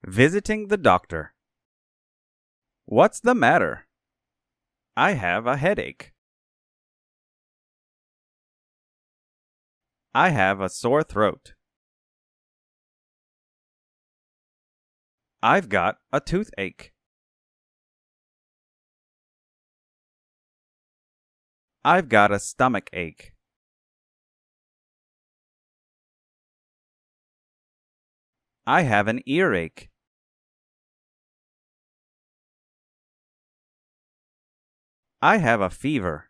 Visiting the doctor. What's the matter? I have a headache. I have a sore throat. I've got a toothache. I've got a stomach ache. I have an earache. I have a fever.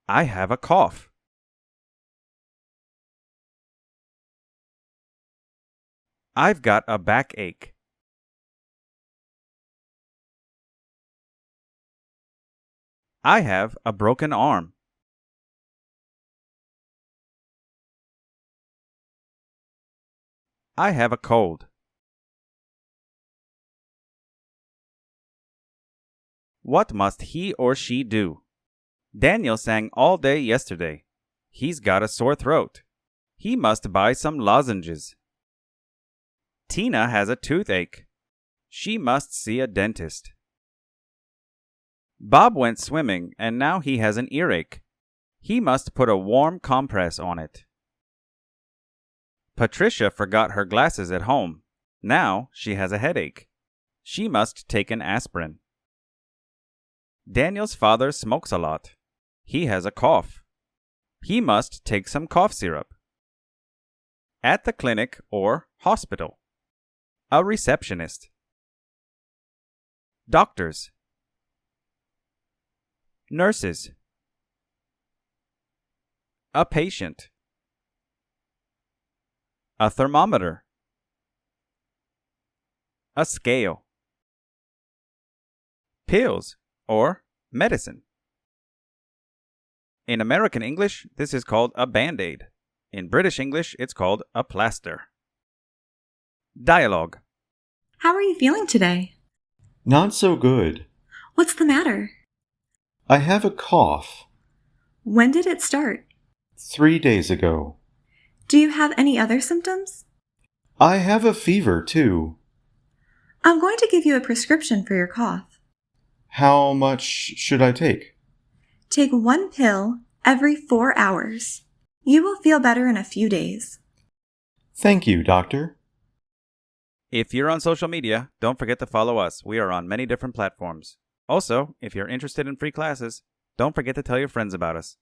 I have a cough. I've got a backache. I have a broken arm. I have a cold. What must he or she do? Daniel sang all day yesterday. He's got a sore throat. He must buy some lozenges. Tina has a toothache. She must see a dentist. Bob went swimming and now he has an earache. He must put a warm compress on it. Patricia forgot her glasses at home. Now she has a headache. She must take an aspirin. Daniel's father smokes a lot. He has a cough. He must take some cough syrup. At the clinic or hospital. A receptionist. Doctors. Nurses. A patient. A thermometer. A scale. Pills or medicine. In American English, this is called a Band-Aid. In British English, it's called a plaster. Dialogue. How are you feeling today? Not so good. What's the matter? I have a cough. When did it start? 3 days ago. Do you have any other symptoms? I have a fever, too. I'm going to give you a prescription for your cough. How much should I take? Take 1 pill every 4 hours. You will feel better in a few days. Thank you, doctor. If you're on social media, don't forget to follow us. We are on many different platforms. Also, if you're interested in free classes, don't forget to tell your friends about us.